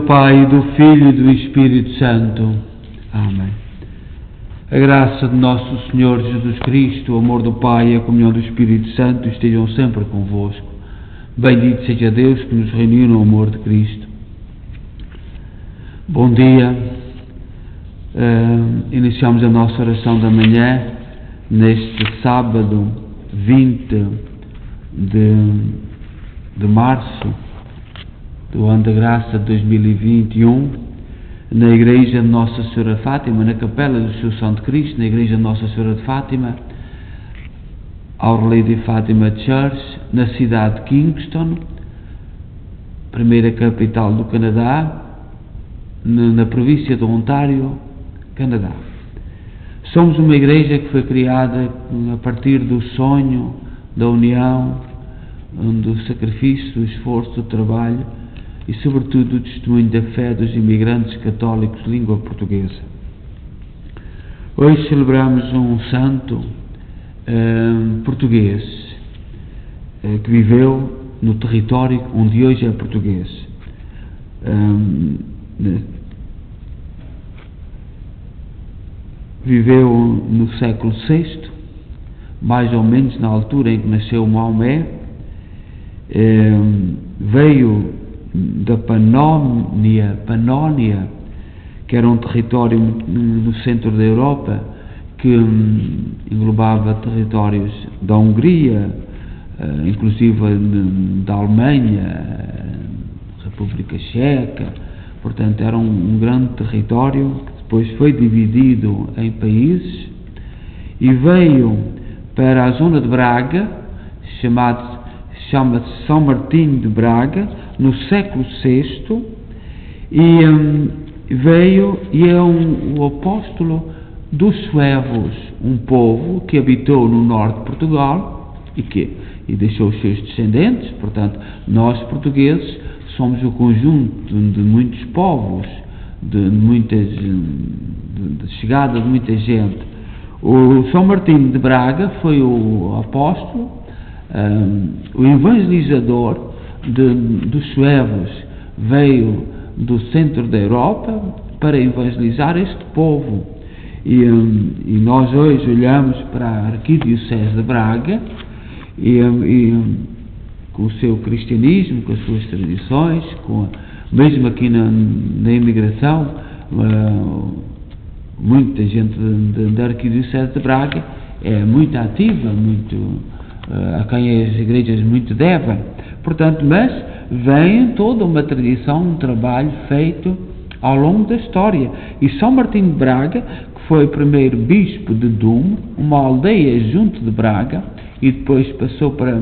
Pai, do Filho e do Espírito Santo. Amém. A graça de nosso Senhor Jesus Cristo, o amor do Pai e a comunhão do Espírito Santo estejam sempre convosco. Bendito seja Deus que nos reuniu no amor de Cristo. Bom dia. Iniciamos a nossa oração da manhã neste sábado 20 de março do ano da graça de 2021, na igreja de Nossa Senhora de Fátima, na capela do Seu Santo Cristo, na igreja de Nossa Senhora de Fátima, Our Lady Fatima Church, na cidade de Kingston, primeira capital do Canadá, na província de Ontário, Canadá. Somos uma igreja que foi criada a partir do sonho, da união, do sacrifício, do esforço, do trabalho e, sobretudo, do testemunho da fé dos imigrantes católicos de língua portuguesa. Hoje celebramos um santo português que viveu no território onde hoje é português. Viveu no século VI, mais ou menos na altura em que nasceu Maomé. Veio da Panónia, que era um território no centro da Europa, que englobava territórios da Hungria, inclusive da Alemanha, República Checa. Portanto, era um grande território que depois foi dividido em países e veio para a zona de Braga, chama-se São Martinho de Braga, no século VI, e veio e é o apóstolo dos suevos, um povo que habitou no norte de Portugal e deixou os seus descendentes. Portanto, nós portugueses somos o conjunto de muitos povos, de chegada de muita gente. O São Martinho de Braga foi o apóstolo, o evangelizador dos suevos. Veio do centro da Europa para evangelizar este povo. E nós hoje olhamos para a Arquidiocese de Braga e com o seu cristianismo, com as suas tradições, mesmo aqui na imigração, muita gente da Arquidiocese de Braga é muito ativa, a quem as igrejas muito devem. Portanto, mas vem toda uma tradição, um trabalho feito ao longo da história. E São Martinho de Braga, que foi o primeiro bispo de Dume, uma aldeia junto de Braga, e depois passou para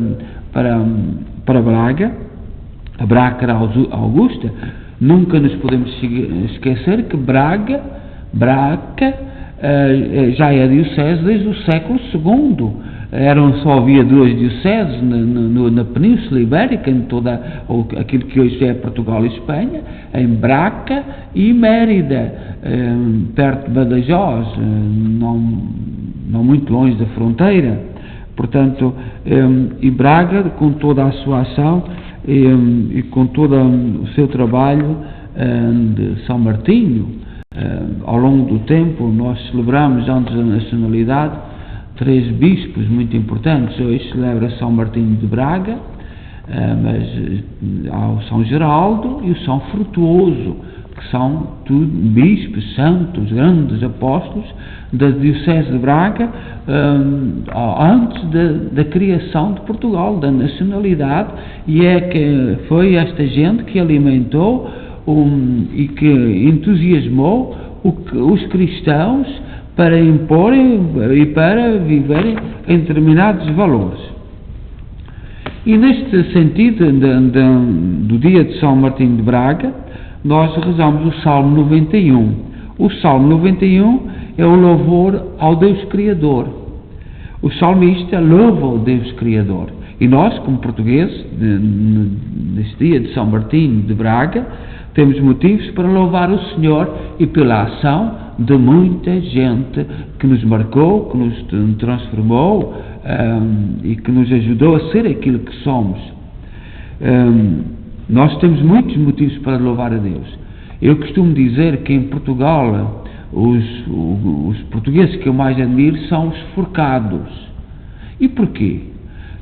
Braga, a Braga Augusta. Nunca nos podemos esquecer que Braga já é diocese desde o século II. Só havia duas dioceses na Península Ibérica, em toda aquilo que hoje é Portugal e Espanha, em Braga e Mérida, perto de Badajoz, não muito longe da fronteira. Portanto, e Braga, com toda a sua ação e com todo o seu trabalho de São Martinho, ao longo do tempo, nós celebramos, antes da nacionalidade, 3 bispos muito importantes. Hoje celebra São Martinho de Braga, mas há o São Geraldo e o São Frutuoso, que são tudo bispos, santos, grandes apóstolos da Diocese de Braga, antes da criação de Portugal, da nacionalidade, e foi esta gente que alimentou e que entusiasmou os cristãos para imporem e para viverem em determinados valores. E neste sentido, do dia de São Martinho de Braga, nós rezamos o Salmo 91. O Salmo 91 é o louvor ao Deus Criador. O salmista louva o Deus Criador. E nós, como portugueses, neste dia de São Martinho de Braga, temos motivos para louvar o Senhor e pela ação de muita gente que nos marcou, que nos transformou e que nos ajudou a ser aquilo que somos. Nós temos muitos motivos para louvar a Deus. Eu costumo dizer que em Portugal os portugueses que eu mais admiro são os forcados. E porquê?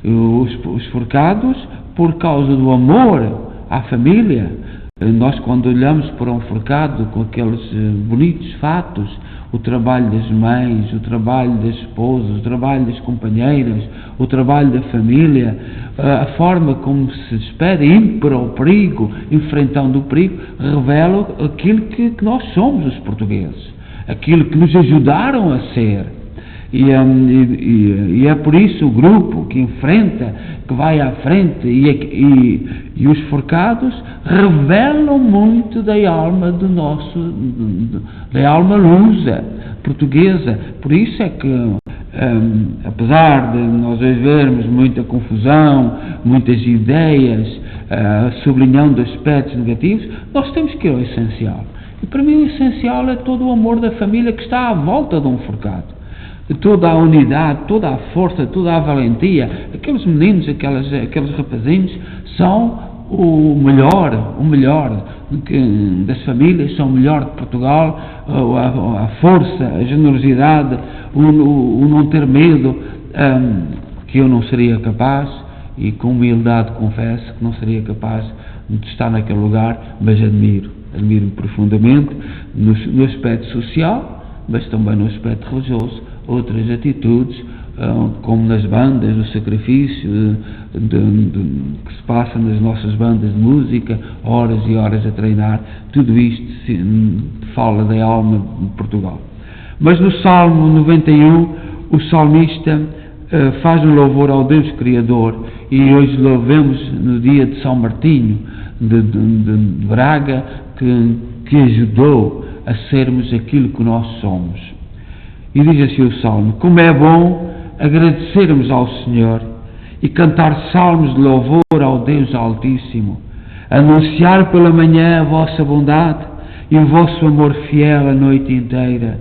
Os forcados por causa do amor à família. Nós, quando olhamos para um forcado com aqueles bonitos fatos, o trabalho das mães, o trabalho das esposas, o trabalho das companheiras, o trabalho da família, a forma como se despede, ir para o perigo, enfrentando o perigo, revela aquilo que nós somos os portugueses, aquilo que nos ajudaram a ser. E é por isso o grupo que enfrenta, que vai à frente, e os forcados revelam muito da alma da alma lusa, portuguesa. Por isso é que, apesar de nós vermos muita confusão, muitas ideias, sublinhando aspectos negativos, nós temos que ir ao essencial. E para mim o essencial é todo o amor da família que está à volta de um forcado. Toda a unidade, toda a força, toda a valentia. Aqueles meninos, aqueles rapazinhos são o melhor das famílias, são o melhor de Portugal. A força, a generosidade, o não ter medo, que eu não seria capaz, e com humildade confesso que não seria capaz de estar naquele lugar, mas admiro profundamente no aspecto social, mas também no aspecto religioso, outras atitudes, como nas bandas, o sacrifício que se passa nas nossas bandas de música, horas e horas a treinar, tudo isto fala da alma de Portugal. Mas no Salmo 91, o salmista faz um louvor ao Deus Criador, e hoje louvemos no dia de São Martinho de Braga, que ajudou a sermos aquilo que nós somos. E diz assim o Salmo: como é bom agradecermos ao Senhor e cantar salmos de louvor ao Deus Altíssimo, anunciar pela manhã a vossa bondade e o vosso amor fiel a noite inteira,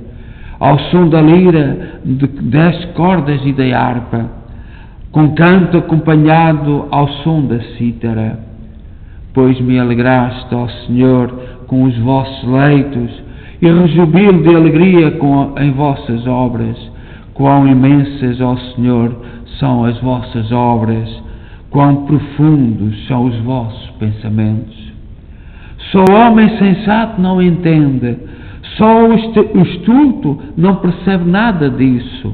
ao som da lira, de 10 cordas e da harpa, com canto acompanhado ao som da cítara. Pois me alegraste, ó Senhor, com os vossos leitos, e rejubilo de alegria em vossas obras. Quão imensas, ó Senhor, são as vossas obras, quão profundos são os vossos pensamentos. Só o homem sensato não entende, só o estulto não percebe nada disso.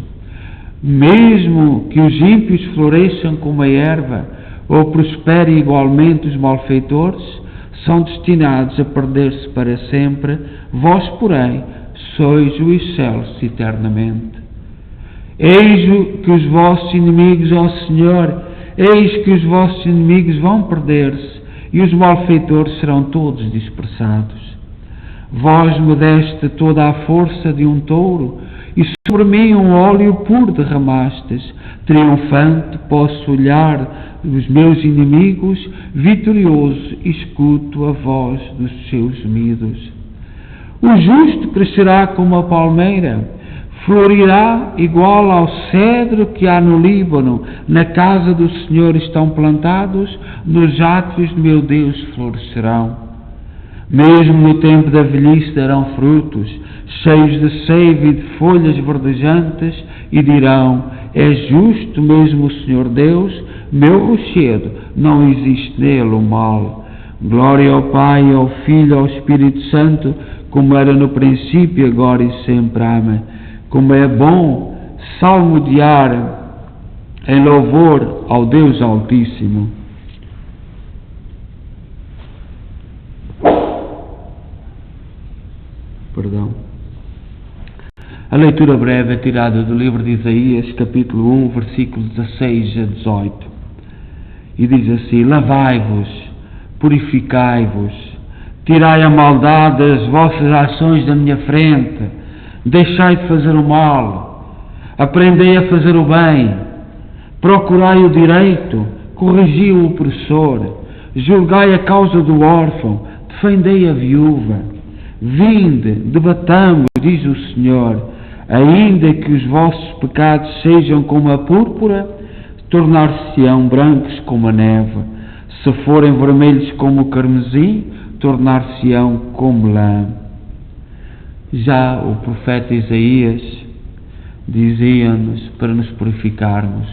Mesmo que os ímpios floresçam como a erva, ou prosperem igualmente os malfeitores, são destinados a perder-se para sempre. Vós, porém, sois o excelso eternamente. Eis que os vossos inimigos, ó Senhor, eis que os vossos inimigos vão perder-se, e os malfeitores serão todos dispersados. Vós me deste toda a força de um touro, e sobre mim um óleo puro derramastes. Triunfante posso olhar os meus inimigos, vitorioso escuto a voz dos seus gemidos. O justo crescerá como a palmeira, florirá igual ao cedro que há no Líbano. Na casa do Senhor estão plantados, nos átrios de meu Deus florescerão. Mesmo no tempo da velhice darão frutos, cheios de seiva e de folhas verdejantes, e dirão: é justo mesmo o Senhor Deus, meu rochedo, não existe nele o mal. Glória ao Pai, ao Filho e ao Espírito Santo, como era no princípio, agora e sempre. Amém. Como é bom salmodiar em louvor ao Deus Altíssimo. A leitura breve é tirada do livro de Isaías, capítulo 1, versículos 16 a 18. E diz assim: lavai-vos, purificai-vos, tirai a maldade das vossas ações da minha frente, deixai de fazer o mal, aprendei a fazer o bem, procurai o direito, corrigi o opressor, julgai a causa do órfão, defendei a viúva. Vinde, debatamos, diz o Senhor, ainda que os vossos pecados sejam como a púrpura, tornar-se-ão brancos como a neve. Se forem vermelhos como o carmesim, tornar-se-ão como lã. Já o profeta Isaías dizia-nos para nos purificarmos,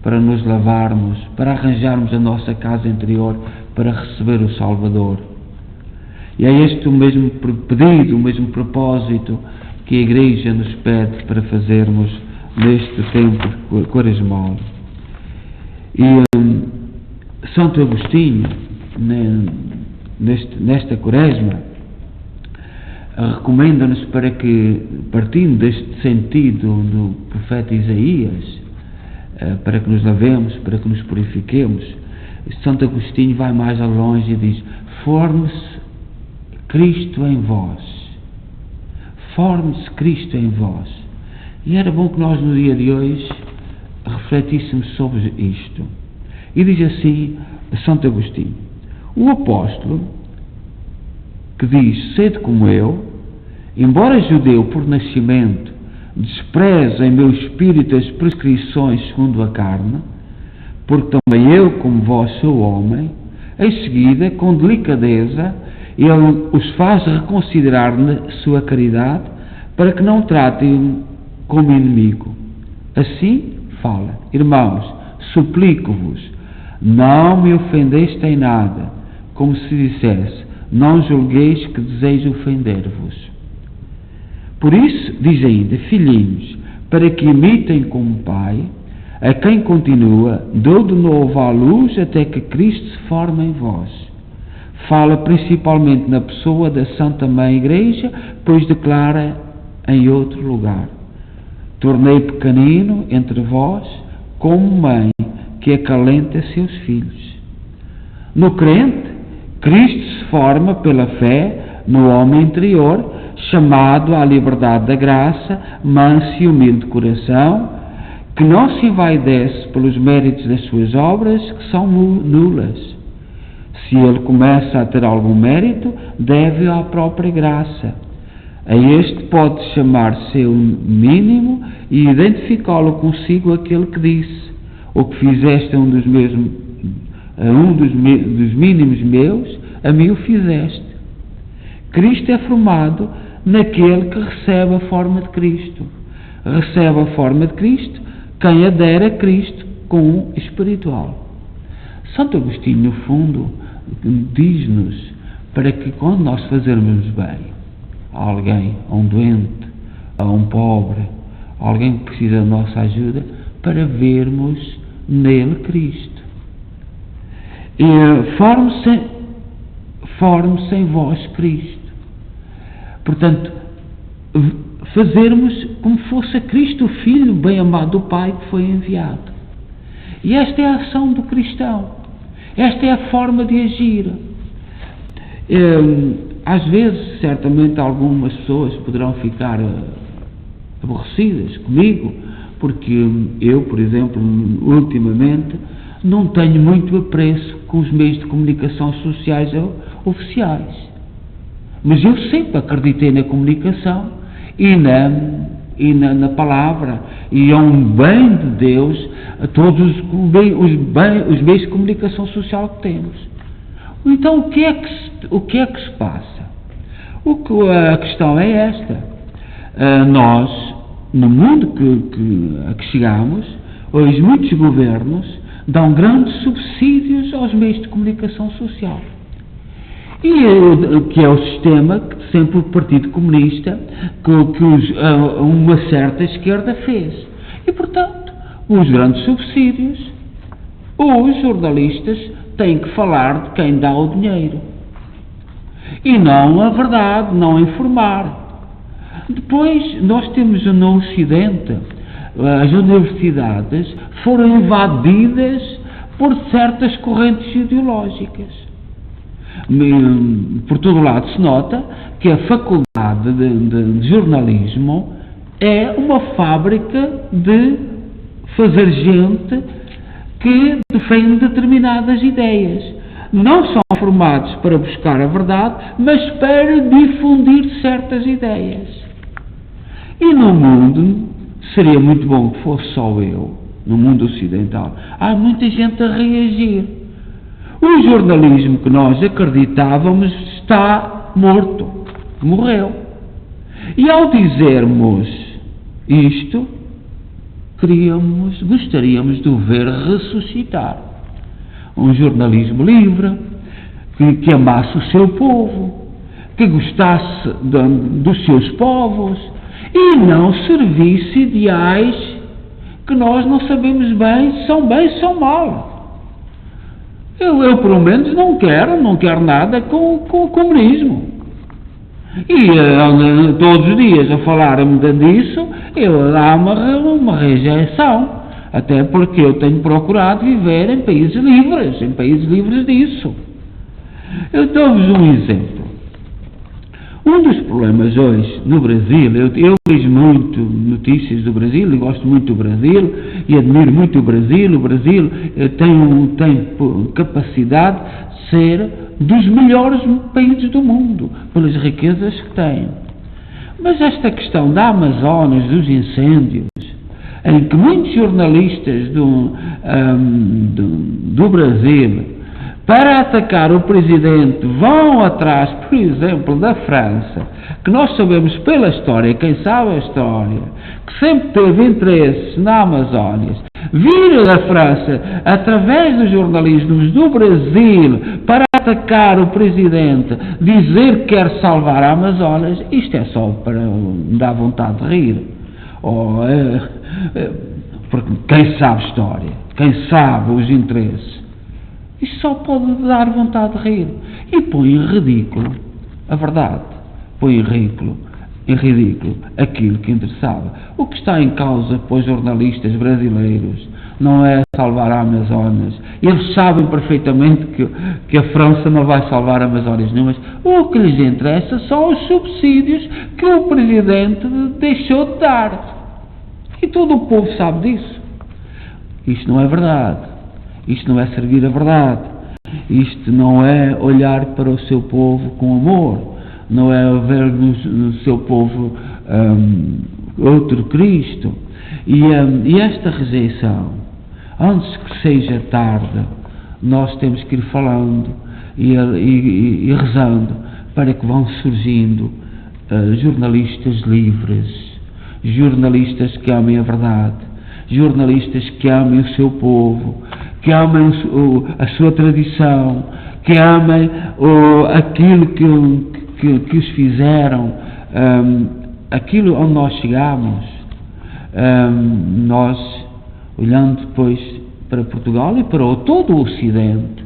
para nos lavarmos, para arranjarmos a nossa casa interior, para receber o Salvador. E é este o mesmo pedido, o mesmo propósito que a Igreja nos pede para fazermos neste tempo quaresmal. E Santo Agostinho, nesta quaresma, recomenda-nos para que, partindo deste sentido do profeta Isaías, para que nos lavemos, para que nos purifiquemos, Santo Agostinho vai mais longe e diz: forme-se Cristo em vós. Forme-se Cristo em vós. E era bom que nós no dia de hoje refletíssemos sobre isto. E diz assim Santo Agostinho: o apóstolo que diz: sede como eu, embora judeu por nascimento, despreza em meu espírito as prescrições segundo a carne, porque também eu, como vós, sou homem, em seguida, com delicadeza, ele os faz reconsiderar na sua caridade, para que não tratem como inimigo. Assim fala: irmãos, suplico-vos, não me ofendeste em nada, como se dissesse: não julgueis que desejo ofender-vos. Por isso, diz ainda: filhinhos, para que imitem como Pai, a quem continua, dou de novo à luz até que Cristo se forme em vós. Fala principalmente na pessoa da Santa Mãe Igreja, pois declara em outro lugar: tornei pequenino entre vós como mãe que acalenta seus filhos. No crente, Cristo se forma pela fé no homem interior, chamado à liberdade da graça, manso e humilde coração, que não se envaidece pelos méritos das suas obras, que são nulas. Se ele começa a ter algum mérito, deve-o à própria graça. A este pode chamar seu mínimo e identificá-lo consigo aquele que disse: o que fizeste a um dos mínimos meus, a mim o fizeste. Cristo é formado naquele que recebe a forma de Cristo. Recebe a forma de Cristo quem adere a Cristo com o espiritual. Santo Agostinho, no fundo, diz-nos para que, quando nós fazermos bem a alguém, a um doente, a um pobre, a alguém que precisa da nossa ajuda, para vermos nele Cristo. E forme-se em vós Cristo. Portanto, fazermos como fosse Cristo, o Filho bem amado do Pai, que foi enviado. E esta é a ação do cristão. Esta é a forma de agir. Às vezes, certamente, algumas pessoas poderão ficar aborrecidas comigo, porque eu, por exemplo, ultimamente, não tenho muito apreço com os meios de comunicação sociais oficiais. Mas eu sempre acreditei na comunicação e na palavra, e é um bem de Deus a todos os meios de comunicação social que temos. Então, o que é que se passa? A questão é esta. Nós, no mundo a que chegamos, hoje muitos governos dão grandes subsídios aos meios de comunicação social. E que é o sistema que sempre o Partido Comunista, que uma certa esquerda fez. E, portanto, os grandes subsídios, os jornalistas têm que falar de quem dá o dinheiro. E não a verdade, não informar. Depois, nós temos no Ocidente, as universidades foram invadidas por certas correntes ideológicas. Por todo lado se nota que a faculdade de jornalismo é uma fábrica de fazer gente que defende determinadas ideias. Não são formados para buscar a verdade, mas para difundir certas ideias. E no mundo, seria muito bom que fosse só eu, no mundo ocidental, há muita gente a reagir. O jornalismo que nós acreditávamos está morto, morreu. E ao dizermos isto, gostaríamos de o ver ressuscitar. Um jornalismo livre, que amasse o seu povo, que gostasse dos seus povos e não servisse ideais que nós não sabemos bem se são mal. Eu pelo menos não quero nada com o comunismo. E todos os dias a falar-me disso, há uma rejeição, até porque eu tenho procurado viver em países livres disso. Eu dou-vos um exemplo. Um dos problemas hoje no Brasil, eu vejo muito notícias do Brasil e gosto muito do Brasil e admiro muito o Brasil. O Brasil tem capacidade de ser dos melhores países do mundo, pelas riquezas que tem. Mas esta questão da Amazonas, dos incêndios, em que muitos jornalistas do Brasil, para atacar o Presidente, vão atrás, por exemplo, da França, que nós sabemos pela história, quem sabe a história, que sempre teve interesses na Amazónia, vir da França, através dos jornalistas do Brasil, para atacar o Presidente, dizer que quer salvar a Amazonas, isto é só para dar vontade de rir. Porque quem sabe história, quem sabe os interesses, isto só pode dar vontade de rir. E põe em ridículo a verdade, põe em ridículo aquilo que interessava. O que está em causa para os jornalistas brasileiros não é salvar a Amazonas. Eles sabem perfeitamente que a França não vai salvar a Amazonas nenhumas. O que lhes interessa são os subsídios que o Presidente deixou de dar. E todo o povo sabe disso. Isto não é verdade. Isto não é servir a verdade. Isto não é olhar para o seu povo com amor. Não é ver no seu povo outro Cristo. E esta rejeição, antes que seja tarde, nós temos que ir falando e rezando para que vão surgindo jornalistas livres, jornalistas que amem a verdade, jornalistas que amem o seu povo, que amem a sua tradição, que amem aquilo que os fizeram, aquilo onde nós chegamos. Nós, olhando depois para Portugal e para todo o Ocidente,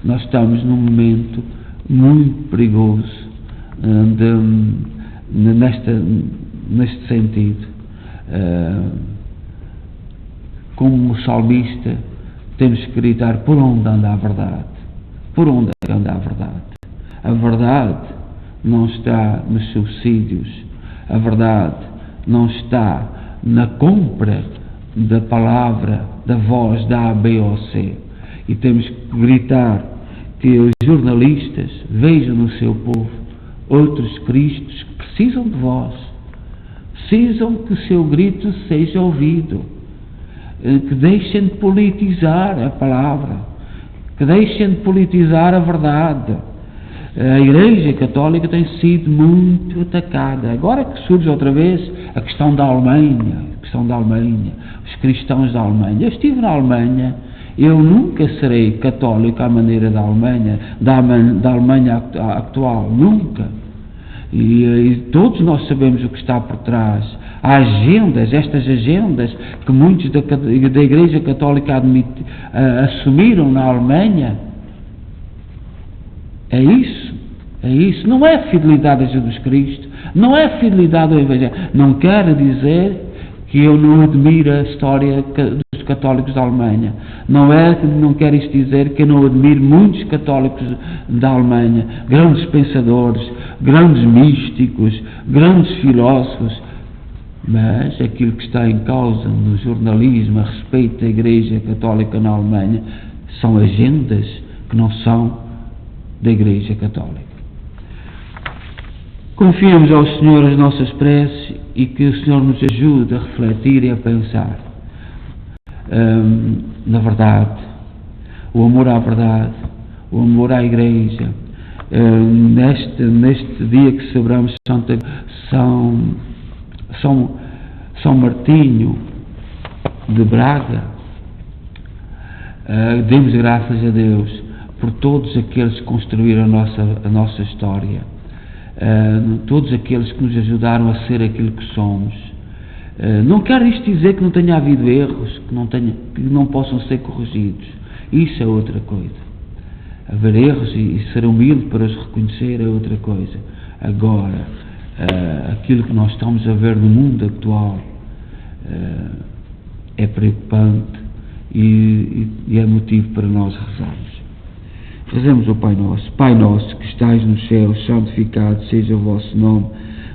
nós estamos num momento muito perigoso neste sentido. Como salmista, temos que gritar: por onde anda a verdade? Por onde anda a verdade? A verdade não está nos subsídios, a verdade não está na compra da palavra, da voz da A, B ou C. E temos que gritar que os jornalistas vejam no seu povo outros cristos que precisam de voz, precisam que o seu grito seja ouvido, que deixem de politizar a palavra, que deixem de politizar a verdade. A Igreja Católica tem sido muito atacada. Agora que surge outra vez a questão da Alemanha, os cristãos da Alemanha. Eu estive na Alemanha, eu nunca serei católico à maneira da Alemanha atual, nunca. E todos nós sabemos o que está por trás. Há estas agendas que muitos da Igreja Católica assumiram na Alemanha. É isso. Não é fidelidade a Jesus Cristo, não é fidelidade ao Evangelho. Não quero dizer que eu não admiro a história dos católicos da Alemanha. Não quero isto dizer que eu não admiro muitos católicos da Alemanha, grandes pensadores, grandes místicos, grandes filósofos. Mas aquilo que está em causa no jornalismo a respeito da Igreja Católica na Alemanha são agendas que não são da Igreja Católica. Confiemos ao Senhor as nossas preces e que o Senhor nos ajude a refletir e a pensar na verdade, o amor à verdade, o amor à Igreja, neste dia que celebramos São Martinho de Braga, demos graças a Deus por todos aqueles que construíram a nossa história, todos aqueles que nos ajudaram a ser aquilo que somos. Não quero isto dizer que não tenha havido erros, que não possam ser corrigidos. Isso é outra coisa. Haver erros e ser humilde para os reconhecer é outra coisa. Agora, aquilo que nós estamos a ver no mundo atual é preocupante e é motivo para nós rezarmos. Rezemos o Pai Nosso. Pai Nosso que estais nos céus, santificado seja o vosso nome.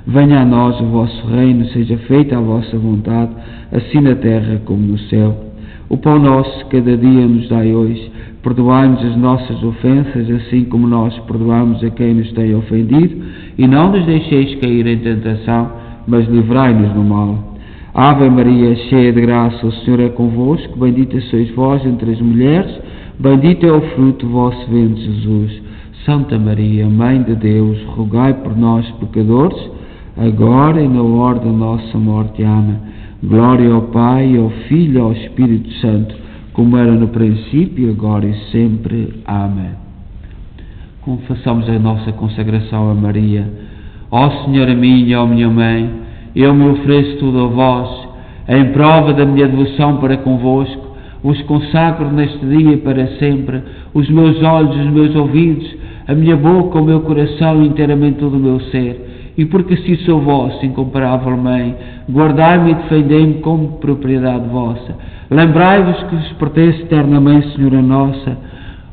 Venha a nós o vosso reino, seja feita a vossa vontade, assim na terra como no céu. O pão nosso cada dia nos dai hoje. Perdoai-nos as nossas ofensas, assim como nós perdoamos a quem nos tem ofendido, e não nos deixeis cair em tentação, mas livrai-nos do mal. Ave Maria, cheia de graça, o Senhor é convosco, bendita sois vós entre as mulheres, bendito é o fruto do vosso ventre, Jesus. Santa Maria, Mãe de Deus, rogai por nós, pecadores, agora e na hora da nossa morte. Amém. Glória ao Pai, ao Filho e ao Espírito Santo, como era no princípio, agora e sempre. Amém. Façamos a nossa consagração a Maria. Ó Senhora minha, ó minha Mãe, eu me ofereço tudo a vós, em prova da minha devoção para convosco, vos consagro neste dia para sempre os meus olhos, os meus ouvidos, a minha boca, o meu coração e inteiramente todo o meu ser. E porque assim sou vossa, incomparável Mãe, guardai-me e defendei-me como propriedade vossa. Lembrai-vos que vos pertence eternamente, Senhora nossa.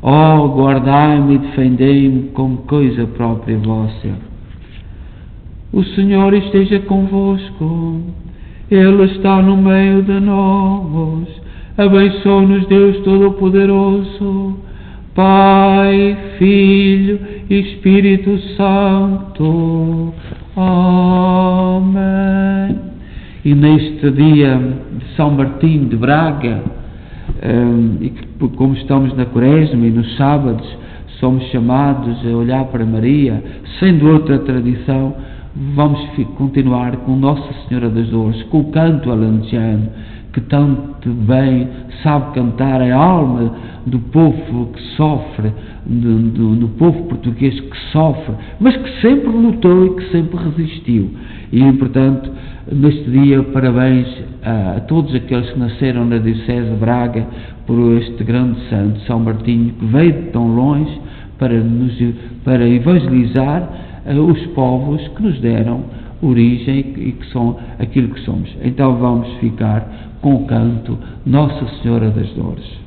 Ó, guardai-me e defendei-me como coisa própria vossa. O Senhor esteja convosco, Ele está no meio de nós. Abençoe-nos Deus Todo-Poderoso, Pai, Filho e Espírito Santo. Amém. E neste dia de São Martinho de Braga, e que, como estamos na Quaresma e nos sábados, somos chamados a olhar para Maria, sendo outra tradição, vamos continuar com Nossa Senhora das Dores, com o canto alentejano, que tanto bem sabe cantar a alma do povo que sofre, do povo português que sofre, mas que sempre lutou e que sempre resistiu. E, portanto, neste dia, parabéns a todos aqueles que nasceram na Diocese de Braga por este grande santo, São Martinho, que veio de tão longe para evangelizar os povos que nos deram origem e que são aquilo que somos. Então vamos ficar com o canto Nossa Senhora das Dores.